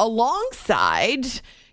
alongside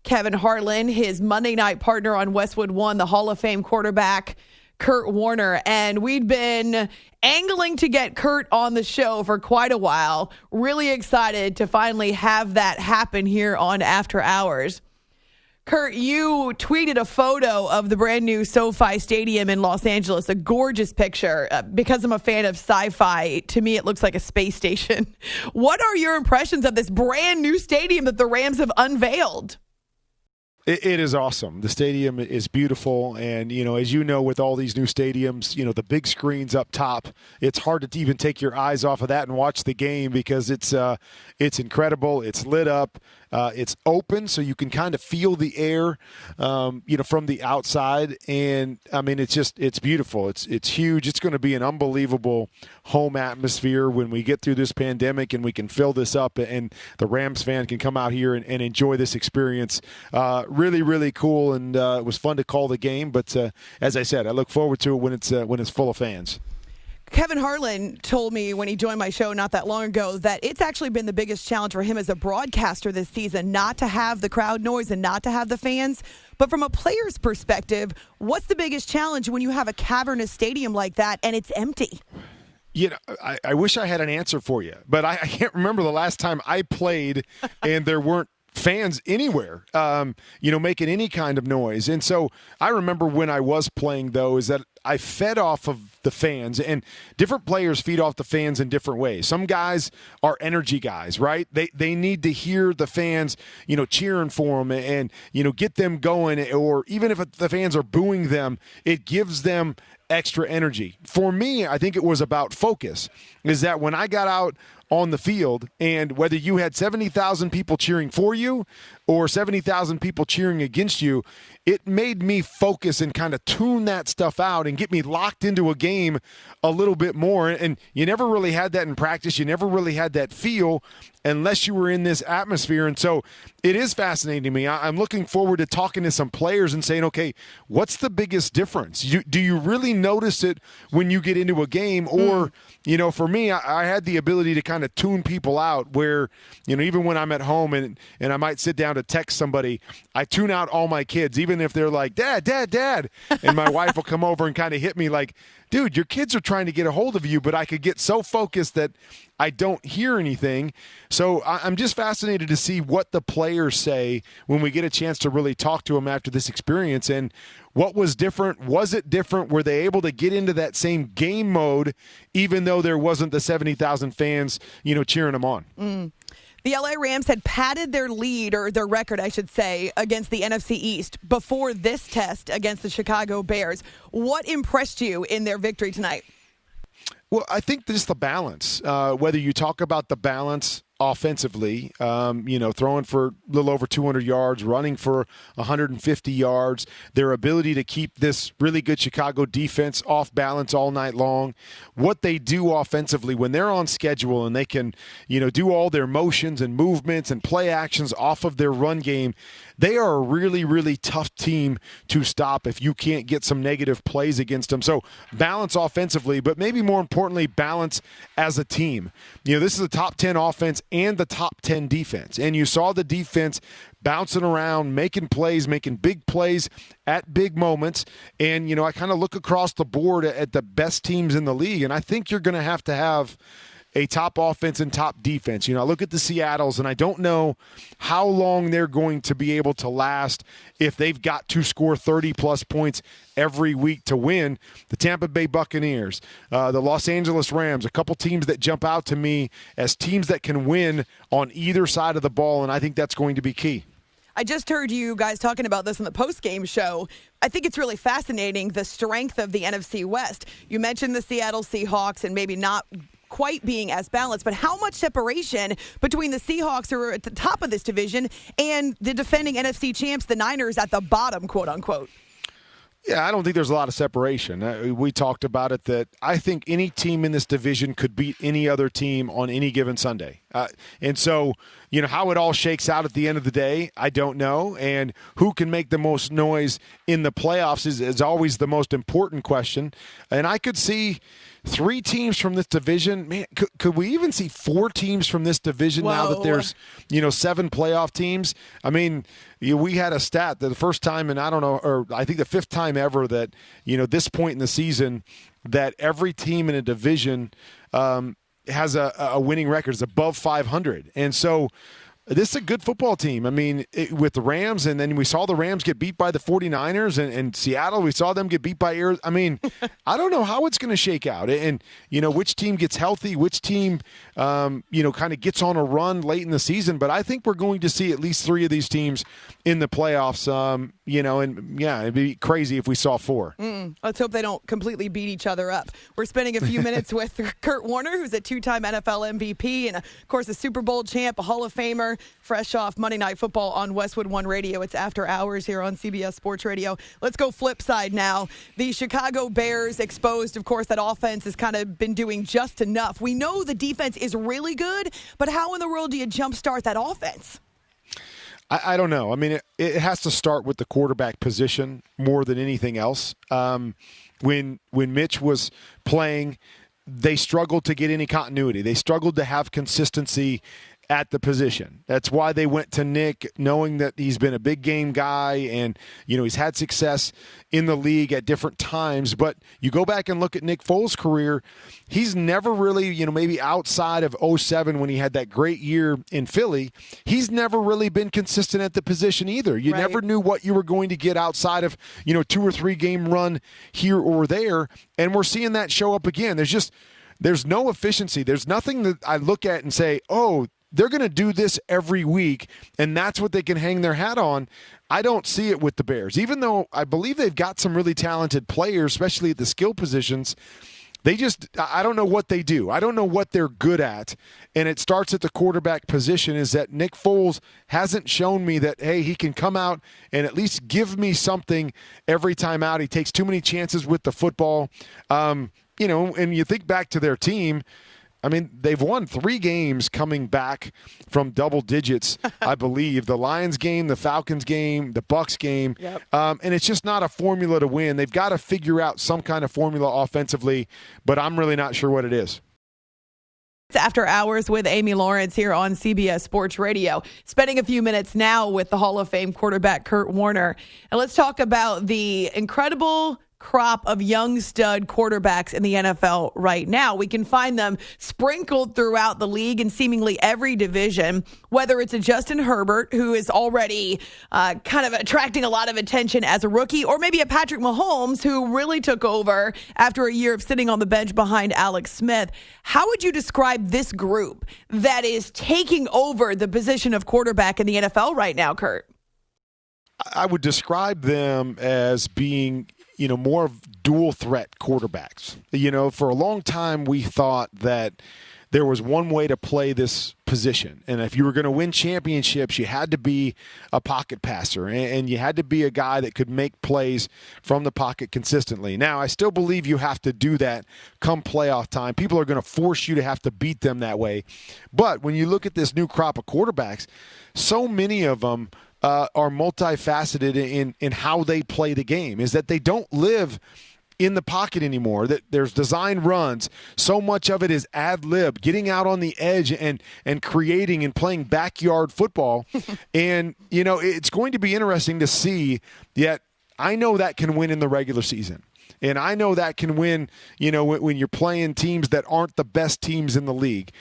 Kevin Harlan, his Monday night partner on Westwood One, the Hall of Fame quarterback, Kurt Warner. And we'd been angling to get Kurt on the show for quite a while. Really excited to finally have that happen here on After Hours. Kurt, you tweeted a photo of the brand new SoFi Stadium in Los Angeles, a gorgeous picture. Because I'm a fan of sci-fi, to me it looks like a space station. What are your impressions of this brand new stadium that the Rams have unveiled? It is awesome. The stadium is beautiful. And, as you know, with all these new stadiums, the big screens up top, it's hard to even take your eyes off of that and watch the game because it's incredible. It's lit up. It's open, so you can kind of feel the air, from the outside. And, it's beautiful. It's huge. It's going to be an unbelievable home atmosphere when we get through this pandemic and we can fill this up and the Rams fan can come out here and enjoy this experience. Really, really cool, and it was fun to call the game. But as I said, I look forward to it when it's full of fans. Kevin Harlan told me when he joined my show not that long ago that it's actually been the biggest challenge for him as a broadcaster this season, not to have the crowd noise and not to have the fans. But from a player's perspective, what's the biggest challenge when you have a cavernous stadium like that and it's empty? I wish I had an answer for you, but I can't remember the last time I played and there weren't fans anywhere, making any kind of noise. And so I remember when I was playing, though, is that I fed off of the fans, and different players feed off the fans in different ways. Some guys are energy guys, right? They need to hear the fans, cheering for them and, get them going. Or even if the fans are booing them, it gives them extra energy. For me, I think it was about focus, is that when I got out on the field, and whether you had 70,000 people cheering for you or 70,000 people cheering against you, it made me focus and kind of tune that stuff out and get me locked into a game a little bit more. And you never really had that in practice. You never really had that feel unless you were in this atmosphere. And so it is fascinating to me. I'm looking forward to talking to some players and saying, okay, what's the biggest difference? Do you really notice it when you get into a game? Or, for me, I had the ability to kind of tune people out where, even when I'm at home and I might sit down to text somebody, I tune out all my kids, even if they're like, Dad, Dad, Dad. And my wife will come over and kind of hit me like, dude, your kids are trying to get a hold of you, but I could get so focused that I don't hear anything. So I'm just fascinated to see what the players say when we get a chance to really talk to them after this experience. And what was different? Was it different? Were they able to get into that same game mode, even though there wasn't the 70,000 fans, cheering them on? The LA Rams had padded their lead, or their record, I should say, against the NFC East before this test against the Chicago Bears. What impressed you in their victory tonight? Well, I think just the balance. Whether you talk about the balance offensively, throwing for a little over 200 yards, running for 150 yards, their ability to keep this really good Chicago defense off balance all night long, what they do offensively when they're on schedule and they can, do all their motions and movements and play actions off of their run game. They are a really, really tough team to stop if you can't get some negative plays against them. So balance offensively, but maybe more importantly, balance as a team. This is a top 10 offense and the top 10 defense. And you saw the defense bouncing around, making plays, making big plays at big moments. And, I kind of look across the board at the best teams in the league, and I think you're going to have a top offense and top defense. I look at the Seattles, and I don't know how long they're going to be able to last if they've got to score 30-plus points every week to win. The Tampa Bay Buccaneers, the Los Angeles Rams, a couple teams that jump out to me as teams that can win on either side of the ball, and I think that's going to be key. I just heard you guys talking about this on the post-game show. I think it's really fascinating, the strength of the NFC West. You mentioned the Seattle Seahawks and maybe not quite being as balanced, but how much separation between the Seahawks, who are at the top of this division, and the defending NFC champs, the Niners, at the bottom, quote unquote? Yeah, I don't think there's a lot of separation. We talked about it that I think any team in this division could beat any other team on any given Sunday. And so, how it all shakes out at the end of the day, I don't know. And who can make the most noise in the playoffs is always the most important question. And I could see 3 teams from this division. Man, could we even see 4 teams from this division now that there's 7 playoff teams? I mean, we had a stat that the first time, and I don't know, or I think the 5th time ever that this point in the season that every team in a division has a winning record, is above 500, and so. This is a good football team. I mean, with the Rams, and then we saw the Rams get beat by the 49ers, and Seattle, we saw them get beat by Arizona. I mean, I don't know how it's going to shake out. And, which team gets healthy, which team, kind of gets on a run late in the season. But I think we're going to see at least 3 of these teams in the playoffs, and, yeah, it'd be crazy if we saw 4. Let's hope they don't completely beat each other up. We're spending a few minutes with Kurt Warner, who's a 2-time NFL MVP and, of course, a Super Bowl champ, a Hall of Famer. Fresh off Monday Night Football on Westwood One Radio. It's After Hours here on CBS Sports Radio. Let's go flip side now. The Chicago Bears exposed, of course, that offense has kind of been doing just enough. We know the defense is really good, but how in the world do you jumpstart that offense? I don't know. I mean, it has to start with the quarterback position more than anything else. When Mitch was playing, they struggled to get any continuity. They struggled to have consistency at the position. That's why they went to Nick, knowing that he's been a big game guy and, he's had success in the league at different times. But you go back and look at Nick Foles' career, he's never really, maybe outside of 2007 when he had that great year in Philly, he's never really been consistent at the position either. You never knew what you were going to get outside of, 2 or 3 game run here or there. And we're seeing that show up again. There's no efficiency. There's nothing that I look at and say, oh, they're going to do this every week, and that's what they can hang their hat on. I don't see it with the Bears. Even though I believe they've got some really talented players, especially at the skill positions, I don't know what they do. I don't know what they're good at, and it starts at the quarterback position, is that Nick Foles hasn't shown me that, hey, he can come out and at least give me something every time out. He takes too many chances with the football. And you think back to their team, I mean, they've won 3 games coming back from double digits, I believe. The Lions game, the Falcons game, the Bucs game. Yep. And it's just not a formula to win. They've got to figure out some kind of formula offensively, but I'm really not sure what it is. It's After Hours with Amy Lawrence here on CBS Sports Radio. Spending a few minutes now with the Hall of Fame quarterback Kurt Warner. And let's talk about the incredible crop of young stud quarterbacks in the NFL right now. We can find them sprinkled throughout the league in seemingly every division, whether it's a Justin Herbert, who is already kind of attracting a lot of attention as a rookie, or maybe a Patrick Mahomes, who really took over after a year of sitting on the bench behind Alex Smith. How would you describe this group that is taking over the position of quarterback in the NFL right now, Kurt? I would describe them as being more of dual threat quarterbacks. For a long time, we thought that there was one way to play this position. And if you were going to win championships, you had to be a pocket passer, and you had to be a guy that could make plays from the pocket consistently. Now, I still believe you have to do that come playoff time. People are going to force you to have to beat them that way. But when you look at this new crop of quarterbacks, so many of them are multifaceted in how they play the game, is that they don't live in the pocket anymore, that there's design runs. So much of it is ad lib, getting out on the edge and creating and playing backyard football. And, it's going to be interesting to see. Yet I know that can win in the regular season. And I know that can win, when you're playing teams that aren't the best teams in the league.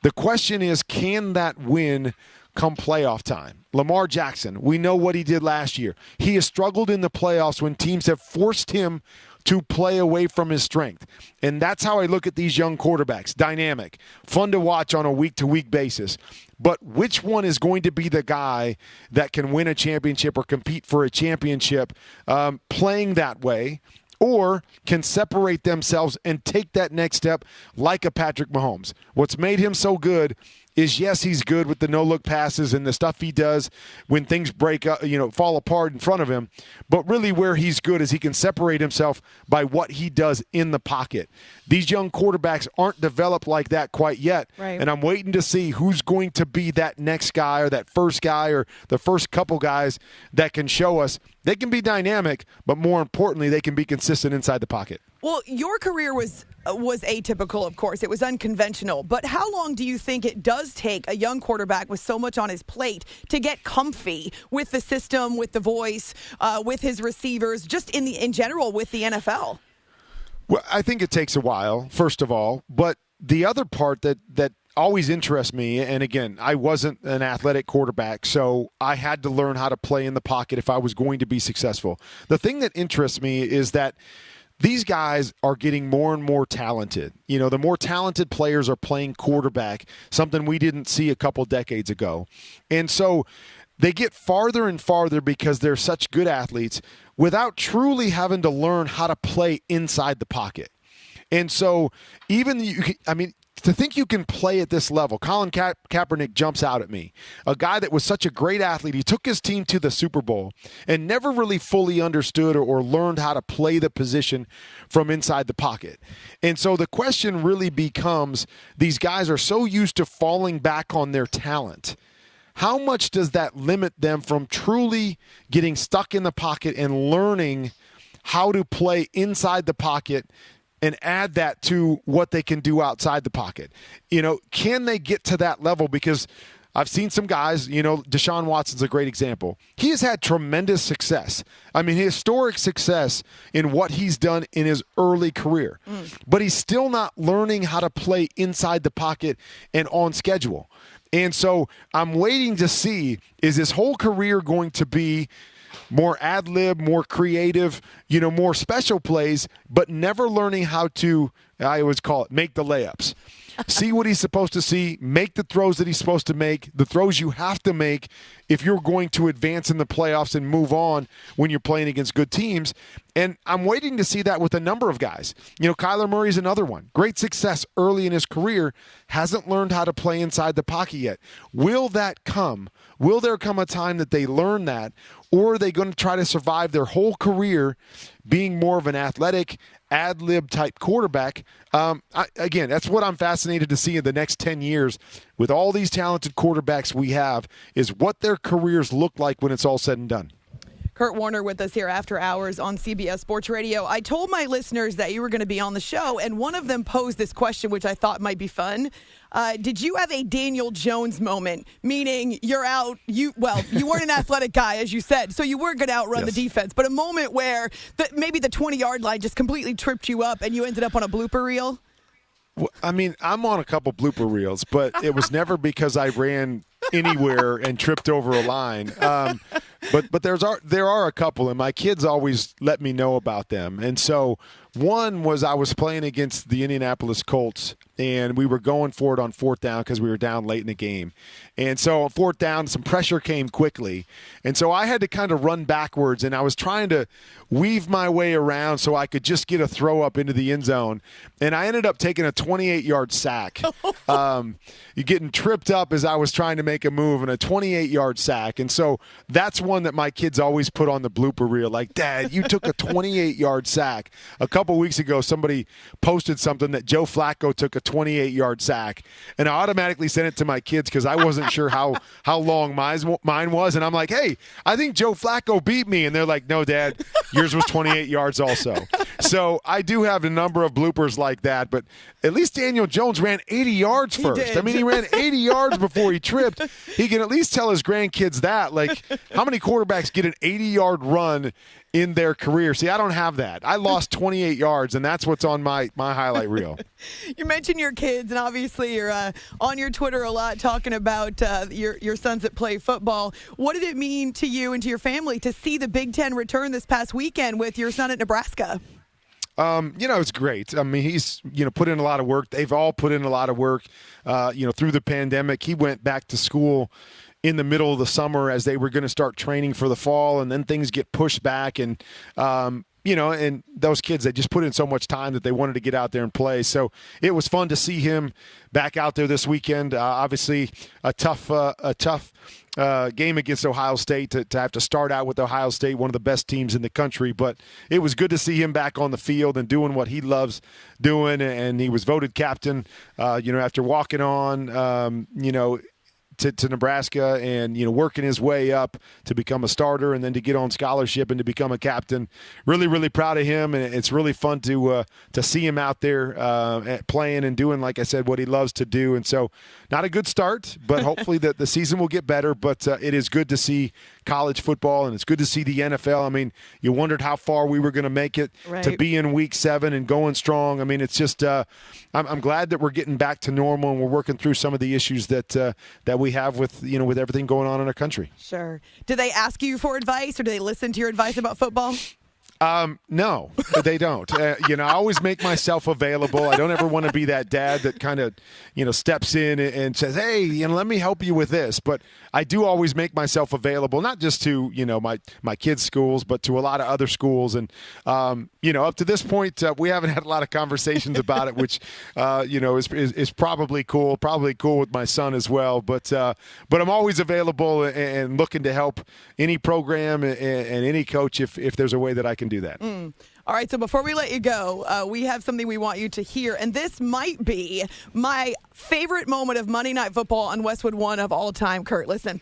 The question is, can that win come playoff time? Lamar Jackson, we know what he did last year. He has struggled in the playoffs when teams have forced him to play away from his strength. And that's how I look at these young quarterbacks. Dynamic, fun to watch on a week-to-week basis. But which one is going to be the guy that can win a championship or compete for a championship playing that way, or can separate themselves and take that next step like a Patrick Mahomes? What's made him so good is, yes, he's good with the no-look passes and the stuff he does when things break up, fall apart in front of him. But really where he's good is he can separate himself by what he does in the pocket. These young quarterbacks aren't developed like that quite yet. Right. And I'm waiting to see who's going to be that next guy or that first guy or the first couple guys that can show us they can be dynamic, but more importantly, they can be consistent inside the pocket. Well, your career was was atypical, of course. It was unconventional. But how long do you think it does take a young quarterback with so much on his plate to get comfy with the system, with the voice, with his receivers, just in general with the NFL? Well, I think it takes a while, first of all. But the other part that always interests me, and again, I wasn't an athletic quarterback, so I had to learn how to play in the pocket if I was going to be successful. The thing that interests me is that these guys are getting more and more talented. You know, the more talented players are playing quarterback, something we didn't see a couple decades ago. And so they get farther and farther because they're such good athletes without truly having to learn how to play inside the pocket. And so to think you can play at this level, Colin Kaepernick jumps out at me. A guy that was such a great athlete. He took his team to the Super Bowl and never really fully understood or learned how to play the position from inside the pocket. And so the question really becomes, these guys are so used to falling back on their talent. How much does that limit them from truly getting stuck in the pocket and learning how to play inside the pocket and add that to what they can do outside the pocket? You know, can they get to that level? Because I've seen some guys, you know, Deshaun Watson's a great example. He has had tremendous success. I mean, historic success in what he's done in his early career. But he's still not learning how to play inside the pocket and on schedule. And so I'm waiting to see, is his whole career going to be more ad-lib, more creative, you know, more special plays, but never learning how to, I always call it, make the layups. See what he's supposed to see, make the throws that he's supposed to make, the throws you have to make if you're going to advance in the playoffs and move on when you're playing against good teams. And I'm waiting to see that with a number of guys. You know, Kyler Murray's another one. Great success early in his career, hasn't learned how to play inside the pocket yet. Will that come? Will there come a time that they learn that? Or are they going to try to survive their whole career being more of an athletic, ad-lib type quarterback? Again, that's what I'm fascinated to see in the next 10 years with all these talented quarterbacks we have, is what their careers look like when it's all said and done. Kurt Warner with us here after hours on CBS Sports Radio. I told my listeners that you were going to be on the show, and one of them posed this question, which I thought might be fun. Did you have a Daniel Jones moment? Meaning you're out, you weren't an athletic guy, as you said, so you weren't going to outrun the defense, but a moment where maybe the 20-yard line just completely tripped you up and you ended up on a blooper reel? Well, I mean, I'm on a couple blooper reels, but it was never because I ran anywhere and tripped over a line. But there are a couple, and my kids always let me know about them. And so one was, I was playing against the Indianapolis Colts, and we were going for it on fourth down because we were down late in the game. And so on fourth down, some pressure came quickly. And so I had to kind of run backwards, and I was trying to weave my way around so I could just get a throw up into the end zone. And I ended up taking a 28-yard sack. You're getting tripped up as I was trying to make a move, and a 28-yard sack. And so that's one that my kids always put on the blooper reel. Like, Dad, you took a 28-yard sack. A couple weeks ago, somebody posted something that Joe Flacco took a 28-yard sack. And I automatically sent it to my kids because I wasn't sure how long mine was. And I'm like, hey, I think Joe Flacco beat me. And they're like, no, Dad, yours was 28 yards also. So I do have a number of bloopers like that. But at least Daniel Jones ran 80 yards first. I mean, he ran 80 yards before he tripped. He can at least tell his grandkids that. Like, how many quarterbacks get an 80-yard run in their career? See, I don't have that. I lost 28 yards, and that's what's on my highlight reel. You mentioned your kids, and obviously you're on your Twitter a lot talking about your sons that play football. What did it mean to you and to your family to see the Big Ten return this past weekend with your son at Nebraska? It's great. I mean, he's, put in a lot of work. They've all put in a lot of work, through the pandemic. He went back to school in the middle of the summer as they were going to start training for the fall, and then things get pushed back. And, and those kids, they just put in so much time that they wanted to get out there and play. So it was fun to see him back out there this weekend. Obviously, a tough game against Ohio State to have to start out with Ohio State, one of the best teams in the country. But it was good to see him back on the field and doing what he loves doing. And he was voted captain, after walking on, to Nebraska and, working his way up to become a starter and then to get on scholarship and to become a captain. Really, really proud of him, and it's really fun to see him out there playing and doing, like I said, what he loves to do. And so not a good start, but hopefully the season will get better. But it is good to see college football, and it's good to see the NFL. I mean, you wondered how far we were going to make it to be in Week 7 and going strong. I mean, it's just I'm glad that we're getting back to normal and we're working through some of the issues that we have with with everything going on in our country. Sure. Do they ask you for advice, or do they listen to your advice about football? No, they don't. I always make myself available. I don't ever want to be that dad that kind of, steps in and says, hey, let me help you with this. But I do always make myself available, not just to, my kids' schools, but to a lot of other schools. And, up to this point, we haven't had a lot of conversations about it, which, is probably cool with my son as well. But I'm always available and looking to help any program and any coach if there's a way that I can do that. All right, so before we let you go, we have something we want you to hear, and this might be my favorite moment of Monday Night Football on Westwood One of all time. Kurt, listen.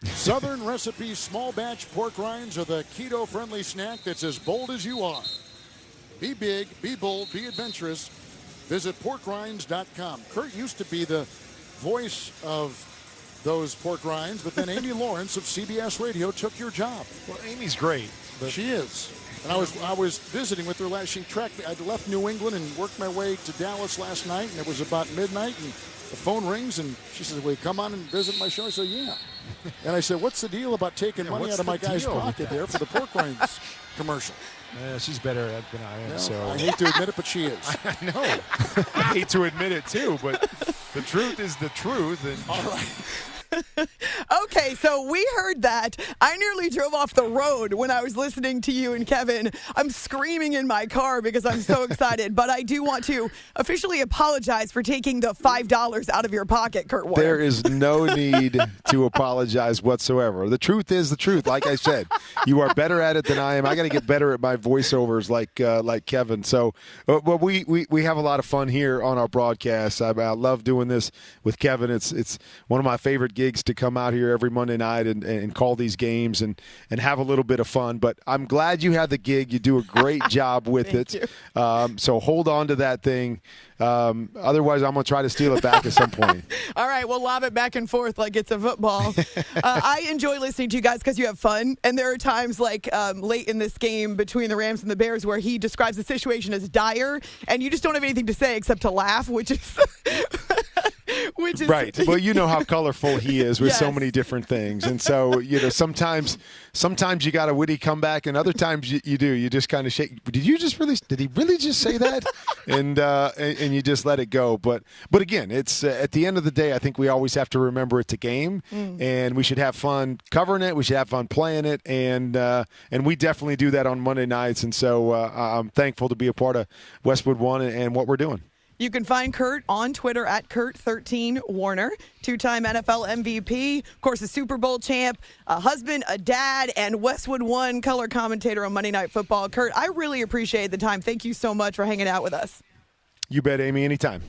Southern Recipe small batch pork rinds are the keto-friendly snack that's as bold as you are. Be big, be bold, be adventurous. Visit porkrinds.com. Kurt used to be the voice of those pork rinds, but then Amy Lawrence of CBS Radio took your job. Well, Amy's great. But she is. And I was visiting with her last. She tracked me. I'd left New England and worked my way to Dallas last night, and it was about midnight, and the phone rings, and she says, "Will you come on and visit my show?" I said, "Yeah." And I said, "What's the deal about taking money out of my guy's pocket there for the pork rinds commercial?" She's better at it than I am. So I hate to admit it, but she is. I know. I hate to admit it too, but the truth is the truth. And all right. Okay, so we heard that. I nearly drove off the road when I was listening to you and Kevin. I'm screaming in my car because I'm so excited. But I do want to officially apologize for taking the $5 out of your pocket, Kurt Warner. There is no need to apologize whatsoever. The truth is the truth. Like I said, you are better at it than I am. I got to get better at my voiceovers like Kevin. So but we have a lot of fun here on our broadcast. I love doing this with Kevin. It's one of my favorite gigs to come out here every Monday night and call these games and have a little bit of fun. But I'm glad you had the gig. You do a great job with it. So hold on to that thing. Otherwise, I'm going to try to steal it back at some point. All right, we'll lob it back and forth like it's a football. I enjoy listening to you guys because you have fun. And there are times like late in this game between the Rams and the Bears where he describes the situation as dire, and you just don't have anything to say except to laugh, which is... right. Well, you know how colorful he is with so many different things. And so, sometimes you got a witty comeback and other times you do. You just kind of shake. Did he really just say that? and you just let it go. But again, it's at the end of the day, I think we always have to remember it's a game and we should have fun covering it. We should have fun playing it. And we definitely do that on Monday nights. And so I'm thankful to be a part of Westwood One and what we're doing. You can find Kurt on Twitter at Kurt13Warner, two-time NFL MVP, of course, a Super Bowl champ, a husband, a dad, and Westwood One color commentator on Monday Night Football. Kurt, I really appreciate the time. Thank you so much for hanging out with us. You bet, Amy, anytime.